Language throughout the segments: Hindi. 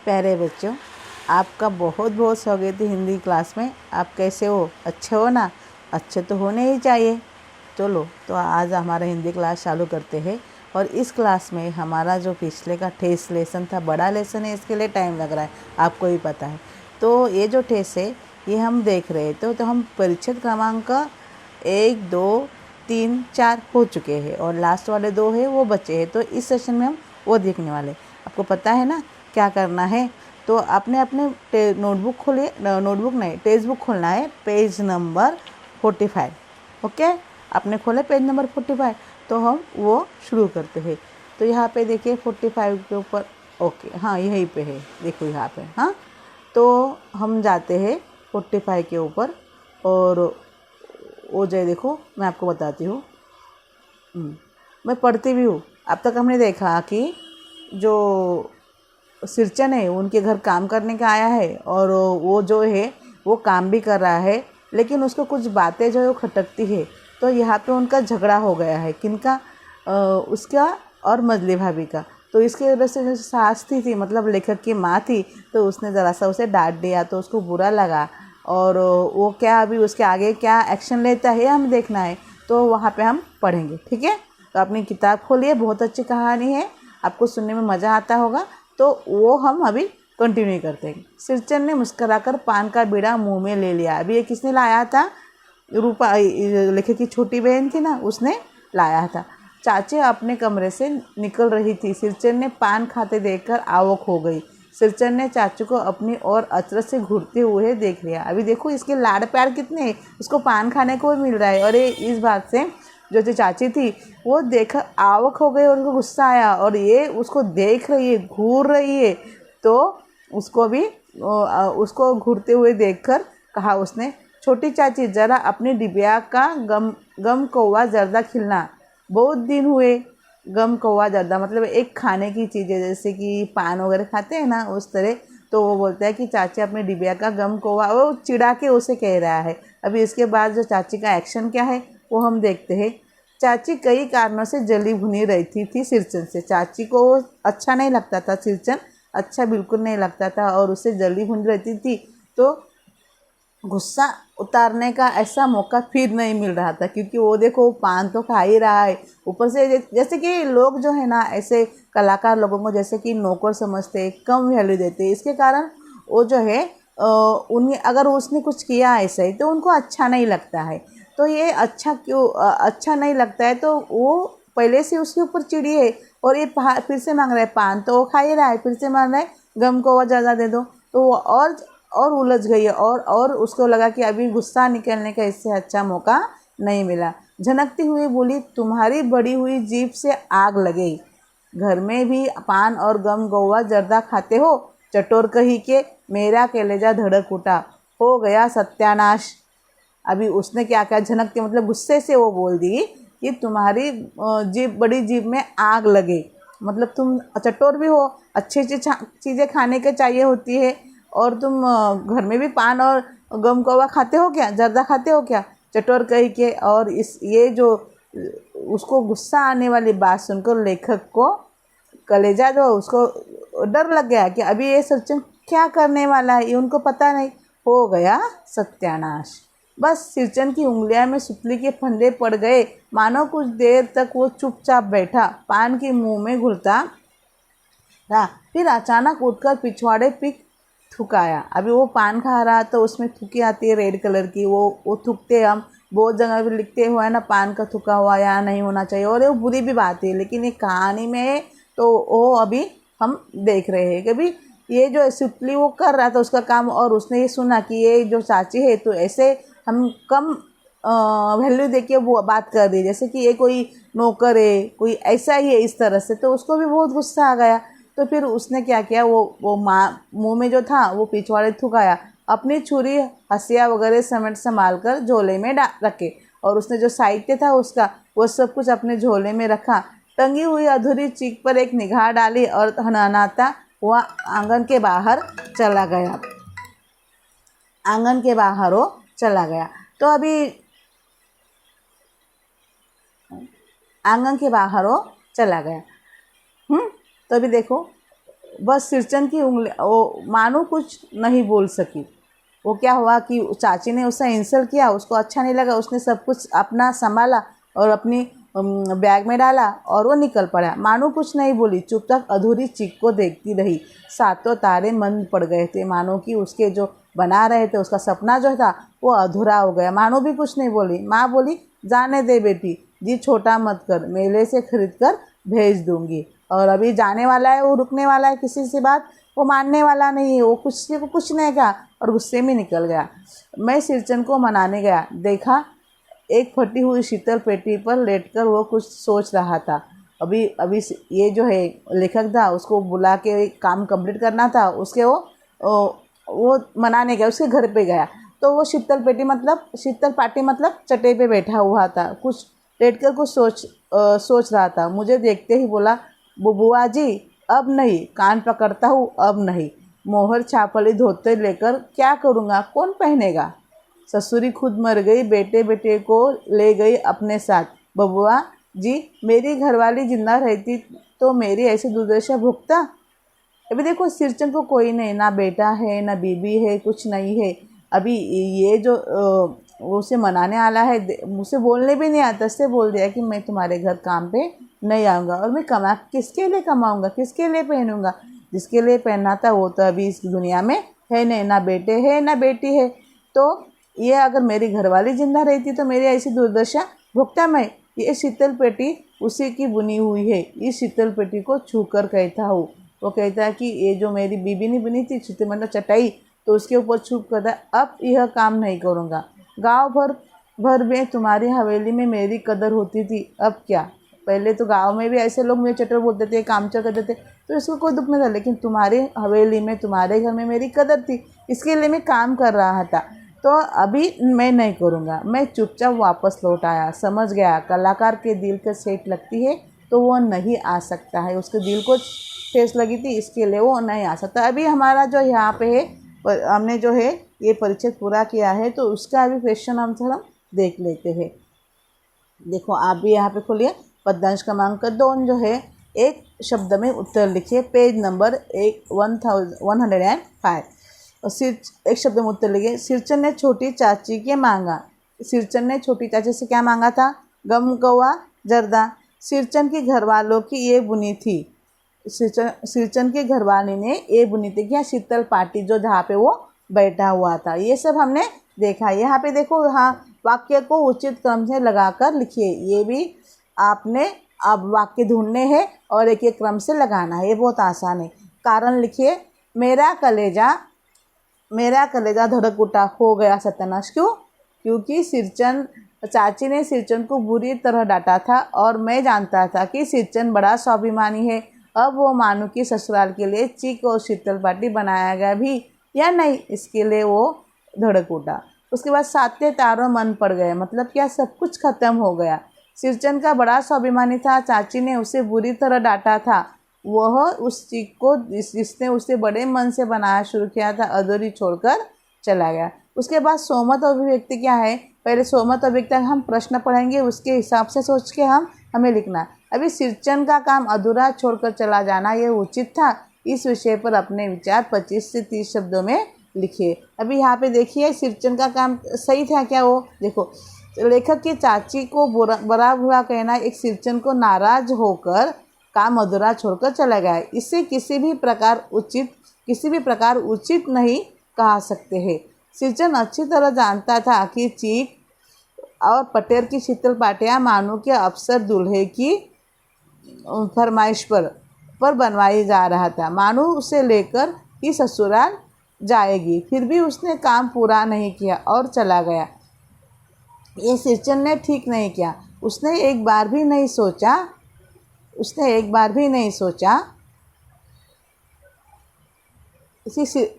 प्यारे बच्चों, आपका बहुत बहुत स्वागत है हिंदी क्लास में। आप कैसे हो? अच्छे हो ना? अच्छे तो होने ही चाहिए। चलो तो आज हमारा हिंदी क्लास चालू करते हैं। और इस क्लास में हमारा जो पिछले का टेस्ट लेसन था, बड़ा लेसन है, इसके लिए टाइम लग रहा है, आपको भी पता है। तो ये जो टेस्ट है ये हम देख रहे थे, तो हम परिच्छेद क्रमांक 1, 2, 3, 4 हो चुके हैं और लास्ट वाले 2 है वो बचे हैं। तो इस सेशन में हम वो देखने वाले। आपको पता है ना क्या करना है? तो आपने अपने नोटबुक खोलिए, नोटबुक नहीं, टेक्स्ट बुक खोलना है, पेज नंबर 45। ओके, आपने खोले पेज नंबर 45, तो हम वो शुरू करते हैं। तो यहाँ पे देखिए 45 के ऊपर, ओके हाँ यहीं पे है, देखो यहाँ पे। हाँ, तो हम जाते हैं 45 के ऊपर और वो जो देखो मैं आपको बताती हूँ। मैं पढ़ती भी हूँ। अब तक हमने देखा कि जो सिरचन है उनके घर काम करने का आया है और वो जो है वो काम भी कर रहा है, लेकिन उसको कुछ बातें जो है वो खटकती है। तो यहाँ पे उनका झगड़ा हो गया है, किनका? उसका और मजली भाभी का। तो इसकी वजह से जो सास थी, मतलब लेखक की माँ थी, तो उसने ज़रा सा उसे डांट दिया, तो उसको बुरा लगा। और वो क्या अभी उसके आगे क्या एक्शन लेता है हम देखना है, तो वहाँ पे हम पढ़ेंगे। ठीक है, तो अपनी किताब खोलिए, बहुत अच्छी कहानी है, आपको सुनने में मज़ा आता होगा। तो वो हम अभी कंटिन्यू करते हैं। सिरचन ने मुस्कुराकर पान का बीड़ा मुंह में ले लिया। अभी ये किसने लाया था? रूपा, लेखक की छोटी बहन थी ना, उसने लाया था। चाची अपने कमरे से निकल रही थी। सिरचन ने पान खाते देखकर आवक हो गई। सिरचन ने चाचू को अपनी ओर अचरज से घूरते हुए देख लिया। अभी देखो इसके लाड़ प्यार कितने, उसको पान खाने को मिल रहा है। और ये इस बात से जो चाची थी वो देख आवक हो गई और उसको गुस्सा आया, और ये उसको देख रही है, घूर रही है। तो उसको भी उसको घूरते हुए देखकर कहा उसने, छोटी चाची जरा अपनी डिबिया का गम कौवा जर्दा खिलना। बहुत दिन हुए। गम कौवा जर्दा मतलब एक खाने की चीज़ है, जैसे कि पान वगैरह खाते हैं ना, उस तरह। तो वो बोलता है कि चाची अपने डिबिया का गम कौवा, वो चिढ़ा के उसे कह रहा है। अभी इसके बाद जो चाची का एक्शन क्या है वो हम देखते हैं। चाची कई कारणों से जली भुनी रहती थी सिरचन से। चाची को अच्छा नहीं लगता था, सिरचन अच्छा बिल्कुल नहीं लगता था और उसे जली भुनी रहती थी। तो गुस्सा उतारने का ऐसा मौका फिर नहीं मिल रहा था, क्योंकि वो देखो पान तो खा ही रहा है, ऊपर से जैसे कि लोग जो है ना, ऐसे कलाकार लोगों को जैसे कि नौकर समझते, कम वैल्यू देते। इसके कारण वो जो है उन्हें, अगर उसने कुछ किया ऐसा ही तो उनको अच्छा नहीं लगता है। तो ये अच्छा क्यों अच्छा नहीं लगता है, तो वो पहले से उसके ऊपर चिड़ी है। और ये फिर से मांग रहा है पान, तो वो खा ही रहा है, फिर से मांग रहा है गम को और ज़्यादा दे दो। तो वो और उलझ गई है, और उसको लगा कि अभी गुस्सा निकलने का इससे अच्छा मौका नहीं मिला। झनकती हुई बोली, तुम्हारी बड़ी हुई जीभ से आग लगे, घर में भी पान और गम गौवा जर्दा खाते हो? चटोर कही के मेरा कलेजा धड़क उठा, हो गया सत्यानाश। अभी उसने क्या किया, झनकती मतलब गुस्से से वो बोल दी कि तुम्हारी जीभ, बड़ी जीभ में आग लगे, मतलब तुम चटोर भी हो, अच्छी अच्छी चीज़ें खाने के चाहिए होती है, और तुम घर में भी पान और गम कौवा खाते हो क्या, जर्दा खाते हो क्या? चटोर कही के। और इस ये जो उसको गुस्सा आने वाली बात सुनकर लेखक को कलेजा जो उसको डर लग गया कि अभी ये सचिन क्या करने वाला है, ये उनको पता नहीं। हो गया सत्यानाश। बस सिरचन की उंगलियां में सुतली के फंदे पड़ गए। मानो कुछ देर तक वो चुपचाप बैठा, पान के मुंह में घुलता रहा, फिर अचानक उठकर पिछवाड़े पिक थुकाया। अभी वो पान खा रहा तो उसमें थुकी आती है रेड कलर की, वो थुकते हम बहुत जगह पे लिखते हुआ है ना, पान का थुका हुआ या नहीं होना चाहिए, और वो बुरी भी बात है, लेकिन ये कहानी में है तो वो अभी हम देख रहे हैं कि अभी ये जो सुतली वो कर रहा था उसका काम, और उसने ये सुना कि ये जो चाची है तो ऐसे हम कम वैल्यू देके वो बात कर रही, जैसे कि ये कोई नौकर है, कोई ऐसा ही है, इस तरह से। तो उसको भी बहुत गुस्सा आ गया। तो फिर उसने क्या किया, वो माँ मुँह में जो था वो पिछवाड़े थुकाया, अपनी छुरी हसिया वगैरह समेट संभाल कर झोले में रखे, और उसने जो साहित्य था उसका वो सब कुछ अपने झोले में रखा। टंगी हुई अधूरी चीख पर एक निगाह डाली और हनहनाता हुआ आंगन के बाहर चला गया। आंगन के बाहर वो चला गया। तो अभी आंगन के बाहर वो चला गया। तो अभी देखो बस सिरचन की उंगली वो मानू कुछ नहीं बोल सकी। वो क्या हुआ कि चाची ने उससे इंसल्ट किया, उसको अच्छा नहीं लगा, उसने सब कुछ अपना संभाला और अपनी बैग में डाला और वो निकल पड़ा। मानू कुछ नहीं बोली, चुपचाप अधूरी चीख को देखती रही। सातों तारे मन पड़ गए थे, मानो कि उसके जो बना रहे थे उसका सपना जो था वो अधूरा हो गया। मानू भी कुछ नहीं बोली। माँ बोली, जाने दे बेटी, जी छोटा मत कर, मेले से खरीद कर भेज दूंगी। और अभी जाने वाला है, वो रुकने वाला है, किसी से बात वो मानने वाला नहीं है। वो कुछ नहीं कहा और गुस्से में निकल गया। मैं सिरचन को मनाने गया, देखा एक फटी हुई शीतल पेटी पर लेटकर वो कुछ सोच रहा था। अभी अभी ये जो है लेखक था, उसको बुला के काम कंप्लीट करना था, उसके वो मनाने गया, उसके घर पे गया। तो वो शीतल पाटी मतलब चटे पे बैठा हुआ था, कुछ लेटकर कुछ सोच रहा था। मुझे देखते ही बोला, बुआ जी अब नहीं, कान पकड़ता हूँ, अब नहीं। मोहर छापली धोते लेकर क्या करूँगा, कौन पहनेगा। ससुरी खुद मर गई, बेटे को ले गई अपने साथ। बबुआ जी, मेरी घरवाली जिंदा रहती तो मेरी ऐसी दुर्दशा भुगता। अभी देखो सिरचन को कोई नहीं, ना बेटा है ना बीबी है, कुछ नहीं है। अभी ये जो वो उसे मनाने आला है, मुझसे बोलने भी नहीं आता, उससे बोल दिया कि मैं तुम्हारे घर काम पे नहीं आऊँगा। और मैं किसके लिए कमाऊँगा, किसके लिए पहनूँगा। जिसके लिए पहनना था वो तो अभी इस दुनिया में है नहीं, ना बेटे है ना बेटी है। तो ये अगर मेरी घरवाली जिंदा रहती तो मेरी ऐसी दुर्दशा भुगता मैं। ये शीतल पेटी उसी की बुनी हुई है, इस शीतल पेटी को छूकर कहता हूँ। वो कहता है कि ये जो मेरी बीबी ने बनी थी शीतल मतलब चटाई, तो उसके ऊपर छुप करता, अब यह काम नहीं करूँगा। गांव भर में तुम्हारी हवेली में मेरी कदर होती थी, अब क्या। पहले तो गांव में भी ऐसे लोग मुझे चटर बोलते थे, कामचोर करते थे, तो इसको कोई दुख नहीं था। लेकिन तुम्हारी हवेली में, तुम्हारे घर में मेरी कदर थी, इसके लिए मैं काम कर रहा था। तो अभी मैं नहीं करूँगा। मैं चुपचाप वापस लौट आया। समझ गया कलाकार के दिल के सेट लगती है तो वो नहीं आ सकता है, उसके दिल को ठेस लगी थी, इसके लिए वो नहीं आ सकता। अभी हमारा जो यहाँ पे है, हमने जो है ये परिचय पूरा किया है, तो उसका अभी क्वेश्चन आंसर हम देख लेते हैं। देखो आप भी यहाँ पे खोलिए, पद्यांश क्रमांक 2 जो है, एक शब्द में उत्तर लिखिए, पेज नंबर 105। एक शब्द में उत्तर लिखिए। सिरचन ने छोटी चाची के मांगा। सिरचन ने छोटी चाची से क्या मांगा था, गम कौवा जर्दा। सिरचन की घरवालों की ये बुनी थी, सिरचन के घरवाली ने ये बुनी थी क्या, शीतल पाटी जो जहाँ पे वो बैठा हुआ था। ये सब हमने देखा। यहाँ पे देखो, हाँ, वाक्य को उचित क्रम से लगाकर लिखिए। ये भी आपने अब वाक्य ढूंढने हैं और एक एक क्रम से लगाना है, ये बहुत आसान है। कारण लिखिए, मेरा कलेजा धड़क उठा, हो गया सत्यानाश। क्यों? क्योंकि चाची ने सिरचन को बुरी तरह डांटा था और मैं जानता था कि सिरचन बड़ा स्वाभिमानी है। अब वो मानू की ससुराल के लिए चीक और शीतल पाटी बनाया गया भी या नहीं, इसके लिए वो धड़क उठा। उसके बाद सातों तारों मन पड़ गए, मतलब क्या, सब कुछ खत्म हो गया। सिरचन का बड़ा स्वाभिमानी था, चाची ने उसे बुरी तरह डांटा था। वह उस चीज को जिसने उसे बड़े मन से बनाया शुरू किया था अधूरी छोड़कर चला गया। उसके बाद सोमत अभिव्यक्ति क्या है, पहले सोमत अभिव्यक्ति हम प्रश्न पढ़ेंगे, उसके हिसाब से सोच के हमें लिखना है। अभी सिरचन का काम अधूरा छोड़कर चला जाना ये उचित था। इस विषय पर अपने विचार 25 से 30 शब्दों में लिखिए। अभी यहाँ पे देखिए, सिरचन का काम सही था क्या। वो देखो, लेखक की चाची को बुरा कहना एक सिरचन को नाराज होकर काम अधूरा छोड़कर चला गया। इससे किसी भी प्रकार उचित नहीं कहा सकते हैं। सिरचन अच्छी तरह जानता था कि चीक और पटेर की शीतल पाटियाँ मानू के अफसर दूल्हे की फरमाइश पर बनवाई जा रहा था। मानू उसे लेकर ही ससुराल जाएगी, फिर भी उसने काम पूरा नहीं किया और चला गया। ये सिरचन ने ठीक नहीं किया। उसने एक बार भी नहीं सोचा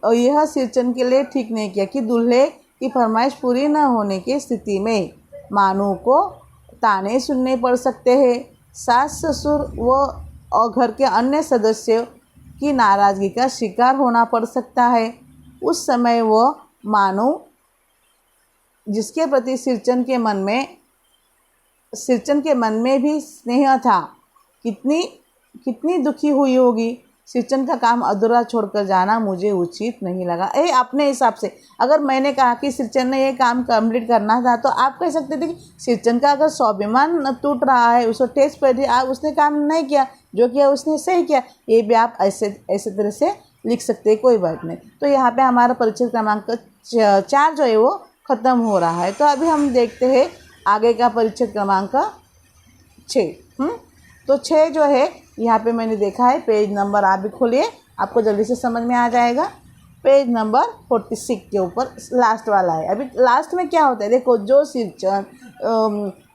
यह सिरचन के लिए ठीक नहीं किया कि दूल्हे की फरमाइश पूरी न होने की स्थिति में मानू को ताने सुनने पड़ सकते हैं। सास ससुर और घर के अन्य सदस्यों की नाराज़गी का शिकार होना पड़ सकता है। उस समय वह मानू, जिसके प्रति सिरचन के मन में भी स्नेह था, कितनी दुखी हुई होगी। सिरचन का काम अधूरा छोड़कर जाना मुझे उचित नहीं लगा। अपने हिसाब से अगर मैंने कहा कि सिरचन ने ये काम कंप्लीट करना था तो आप कह सकते थे कि सिरचन का अगर स्वाभिमान टूट रहा है, उसको ठेस पड़ रही है, उसने काम नहीं किया, जो किया उसने सही किया, ये भी आप ऐसे तरह से लिख सकते हैं, कोई बात नहीं। तो यहाँ पे हमारा परिच्छेद क्रमांक 4 जो है वो ख़त्म हो रहा है। तो अभी हम देखते हैं आगे का परिच्छेद क्रमांक 6। तो 6 जो है यहाँ पे मैंने देखा है, पेज नंबर आप भी खोलिए, आपको जल्दी से समझ में आ जाएगा। पेज नंबर 46 के ऊपर लास्ट वाला है। अभी लास्ट में क्या होता है, देखो जो सिरचन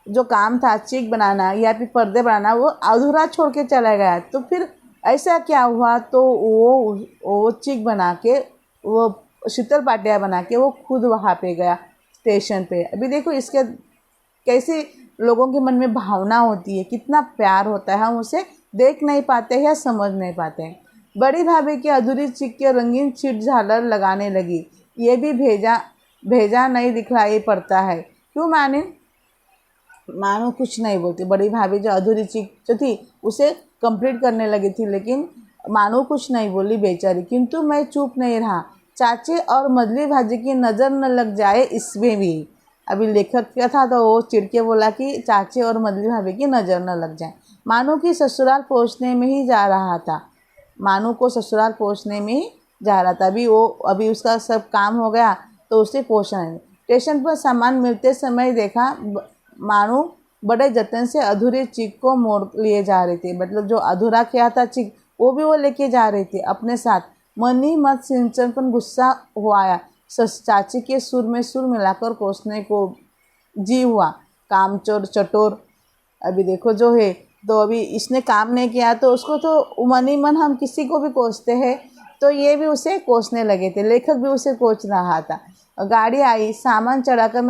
जो काम था चीक बनाना या फिर पर्दे बनाना वो अधूरा छोड़ के चला गया, तो फिर ऐसा क्या हुआ, तो वो चीक बना के, वो शीतल पाटियाँ बना के वो खुद वहाँ पे गया स्टेशन पे। अभी देखो इसके कैसे लोगों के मन में भावना होती है, कितना प्यार होता है, हम उसे देख नहीं पाते हैं या समझ नहीं पाते हैं। बड़ी भाभी की अधूरी चीक के रंगीन छिट झालर लगाने लगी, ये भी भेजा नहीं दिखलाई पड़ता है। क्यों मानो कुछ नहीं बोलती। बड़ी भाभी जो अधूरी चीक जो थी उसे कंप्लीट करने लगी थी, लेकिन मानो कुछ नहीं बोली बेचारी। किंतु मैं चुप नहीं रहा, चाची और मजली भाजी की नज़र न लग जाए इसमें भी। अभी लेखक क्या था, तो वो चिढ़ के बोला कि चाची और मजली भाभी की नज़र न लग जाए। मानो की ससुराल पहुँचने में ही जा रहा था, मानो को ससुराल पहुँचने में ही जा रहा था। अभी उसका सब काम हो गया तो उसे पहुँचना है। स्टेशन पर सामान मिलते समय देखा मानो बड़े जतन से अधूरे चीक को मोड़ लिए जा रहे थे, मतलब जो अधूरा किया था चीक वो भी वो लेके जा रहे थे अपने साथ। मन ही मत सिंचन पर गुस्सा हो आया, चाची के सुर में सुर मिलाकर कोसने को जी हुआ। कामचोर चटोर। अभी देखो जो है, तो अभी इसने काम नहीं किया तो उसको तो मन ही मन हम किसी को भी कोसते हैं, तो ये भी उसे कोसने लगे थे, लेखक भी उसे कोच रहा था। गाड़ी आई, सामान चढ़वाकर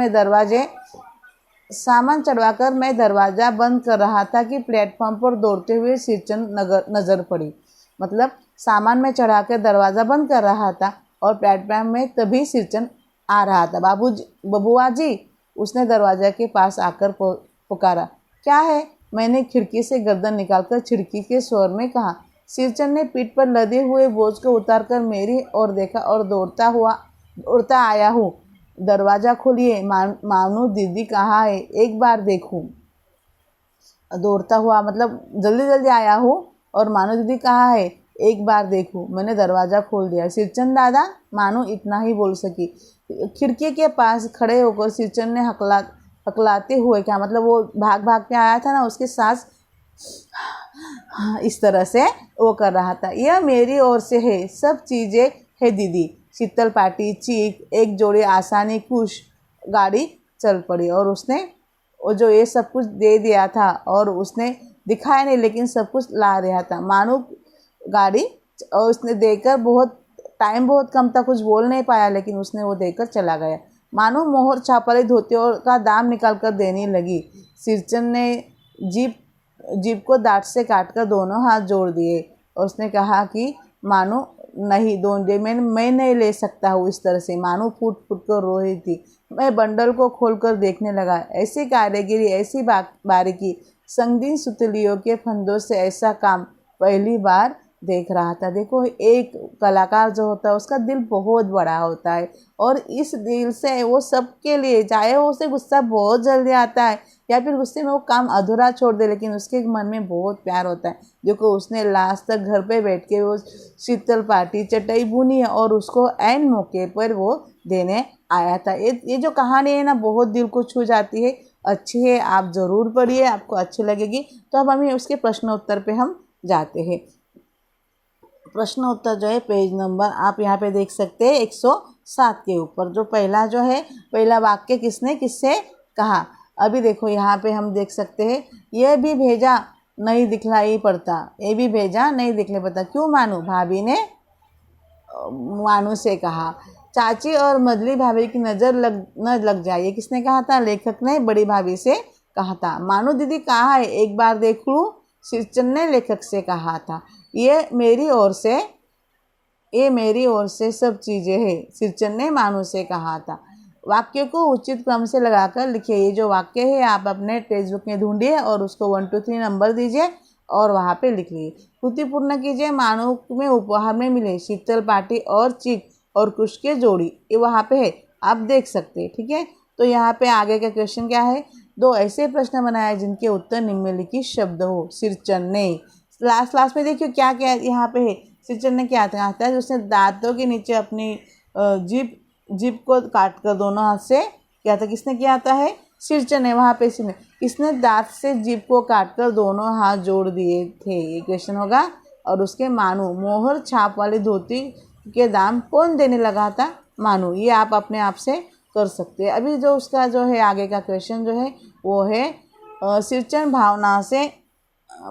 मैं दरवाज़ा बंद कर रहा था कि प्लेटफॉर्म पर दौड़ते हुए सिरचन नज़र पड़ी। मतलब सामान में चढ़ा कर दरवाज़ा बंद कर रहा था और प्लेटफॉर्म में तभी सिरचन आ रहा था। बबुआ जी, उसने दरवाज़ा के पास आकर पुकारा। क्या है? मैंने खिड़की से गर्दन निकालकर खिड़की के स्वर में कहा। सिरचन ने पीठ पर लदे हुए बोझ को उतारकर मेरी ओर देखा और दौड़ता आया हूँ। दरवाज़ा खोलिए, मानू दीदी कहाँ है, एक बार देखूं। दौड़ता हुआ मतलब जल्दी जल्दी आया हूँ और मानू दीदी कहाँ है, एक बार देखूं। मैंने दरवाज़ा खोल दिया। सिरचन दादा, मानू इतना ही बोल सकी। खिड़की के पास खड़े होकर सिरचन ने हकलाते हुए, क्या मतलब वो भाग भाग के आया था ना, उसके सांस इस तरह से वो कर रहा था। यह मेरी ओर से है, सब चीज़ें है दीदी। शीतल पाटी, चीक, एक जोड़ी आसानी खुश। गाड़ी चल पड़ी और उसने वो जो ये सब कुछ दे दिया था और उसने दिखाया नहीं, लेकिन सब कुछ ला रहा था। मानो गाड़ी और उसने देकर बहुत कम था, कुछ बोल नहीं पाया, लेकिन उसने वो देकर चला गया। मानो मोहर छापरी धोतियों का दाम निकाल कर देने लगी। सिरचन ने जीप को दांत से काटकर दोनों हाथ जोड़ दिए और उसने कहा कि मानो नहीं, मैं नहीं ले सकता हूँ। इस तरह से मानो फूट फूट कर रो रही थी। मैं बंडल को खोलकर देखने लगा। ऐसी कारीगरी, ऐसी बारीकी, संगीन सुतलियों के फंदों से ऐसा काम पहली बार देख रहा था। देखो, एक कलाकार जो होता है उसका दिल बहुत बड़ा होता है और इस दिल से वो सबके लिए, चाहे वो उसे गुस्सा बहुत जल्दी आता है या फिर गुस्से में वो काम अधूरा छोड़ दे, लेकिन उसके मन में बहुत प्यार होता है। देखो, उसने लास्ट तक घर पे बैठ के वो शीतल पाटी चटाई बुनी है और उसको ऐन मौके पर वो देने आया था। ये जो कहानी है ना, बहुत दिल को छू जाती है, अच्छी है, आप ज़रूर पढ़िए, आपको अच्छी लगेगी। तो अब हम उसके प्रश्न उत्तर पे हम जाते हैं। प्रश्न उत्तर जो है पेज नंबर आप यहाँ पे देख सकते हैं 107 के ऊपर। जो पहला वाक्य किससे कहा। अभी देखो यहाँ पे हम देख सकते हैं, यह भी भेजा नहीं दिखलाई पड़ता, ये भी भेजा नहीं दिखलाई पड़ता। क्यों मानू? भाभी ने मानू से कहा। चाची और मजली भाभी की नज़र न लग जाए, ये किसने कहा था? लेखक ने बड़ी भाभी से कहा था। मानू दीदी कहाँ है, एक बार देख लूँ, सिरचन ने लेखक से कहा था। ये मेरी ओर से सब चीज़ें हैं, सिरचन ने मानू से कहा था। वाक्य को उचित क्रम से लगाकर लिखिए। ये जो वाक्य है आप अपने टेक्स्ट बुक में ढूंढिए और उसको 1 2 3 नंबर दीजिए और वहाँ पे लिख लीजिए। कृति पूर्ण कीजिए। मानो में उपहार में मिले शीतल पाटी और चीक और कुश के जोड़ी, ये वहाँ पे है, आप देख सकते हैं। ठीक है, तो यहाँ पे आगे का क्वेश्चन क्या है, दो ऐसे प्रश्न बनाए जिनके उत्तर निम्नलिखित शब्द हो। सिरचन ने, लास्ट में देखिए क्या क्या यहाँ पे है। सिरचन ने क्या आता है, उसने दांतों के नीचे अपनी जीभ को काट कर दोनों हाथ से क्या था, किसने किया आता है, सिरचन है। वहाँ पे इसने दांत से जीभ को काट कर दोनों हाथ जोड़ दिए थे, ये क्वेश्चन होगा। और उसके मानू, मोहर छाप वाली धोती के दाम कौन देने लगा था, मानू। ये आप अपने आप से कर सकते हैं। अभी जो उसका जो है आगे का क्वेश्चन जो है वो है सिरचन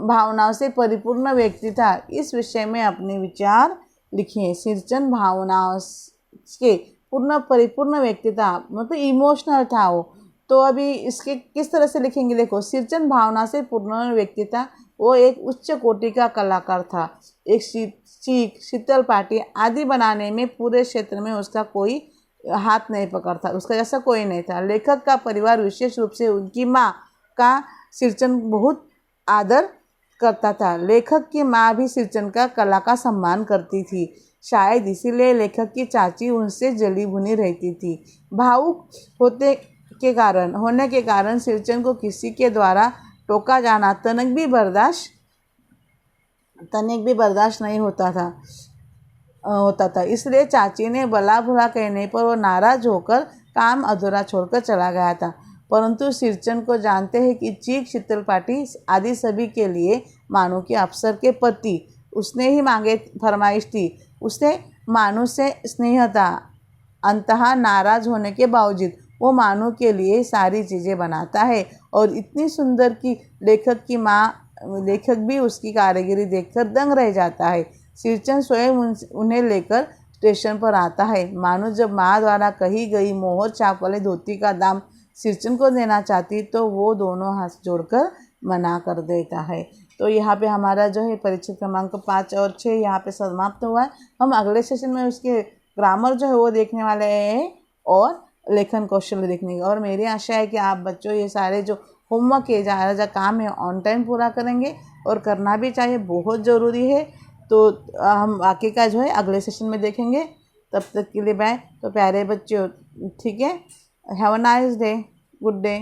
भावनाओं से परिपूर्ण व्यक्ति था, इस विषय में अपने विचार लिखिए। सिरचन भावनाओं के परिपूर्ण व्यक्ति था, मतलब इमोशनल था वो। तो अभी इसके किस तरह से लिखेंगे, देखो, सिरचन भावना से पूर्ण व्यक्ति था, वो एक उच्च कोटि का कलाकार था। एक चीक, शीतल पाटी आदि बनाने में पूरे क्षेत्र में उसका कोई हाथ नहीं पकड़ता, उसका जैसा कोई नहीं था। लेखक का परिवार, विशेष रूप से उनकी माँ का सिरचन बहुत आदर करता था। लेखक की माँ भी सिरचन का कला का सम्मान करती थी। शायद इसीलिए लेखक की चाची उनसे जली भुनी रहती थी। भावुक होने के कारण सिरचन को किसी के द्वारा टोका जाना तनिक भी बर्दाश्त नहीं होता था। इसलिए चाची ने भला बुरा कहने पर वो नाराज होकर काम अधूरा छोड़कर चला गया था। परंतु सिरचन को जानते हैं कि चीक, शीतल पाटी आदि सभी के लिए मानो के अफसर के पति उसने ही मांगे फरमाइश थी। उसने मानो से स्नेह था। अंततः नाराज होने के बावजूद वो मानो के लिए सारी चीज़ें बनाता है और इतनी सुंदर कि लेखक भी उसकी कारीगरी देखकर दंग रह जाता है। सिरचन स्वयं उन्हें लेकर स्टेशन पर आता है। मानो जब माँ द्वारा कही गई मोहर छाप वाले धोती का दाम सिरचन को देना चाहती तो वो दोनों हाथ जोड़कर मना कर देता है। तो यहाँ पे हमारा जो है परीक्षा क्रमांक 5 और 6 यहाँ पे समाप्त हुआ है। हम अगले सेशन में उसके ग्रामर जो है वो देखने वाले हैं और लेखन कौशल देखने का। और मेरी आशा है कि आप बच्चों ये सारे जो होमवर्क के जा काम है ऑन टाइम पूरा करेंगे, और करना भी चाहिए, बहुत ज़रूरी है। तो हम बाकी का जो है अगले सेशन में देखेंगे। तब तक के लिए बाय। तो प्यारे बच्चों, ठीक है, have a nice day, good day.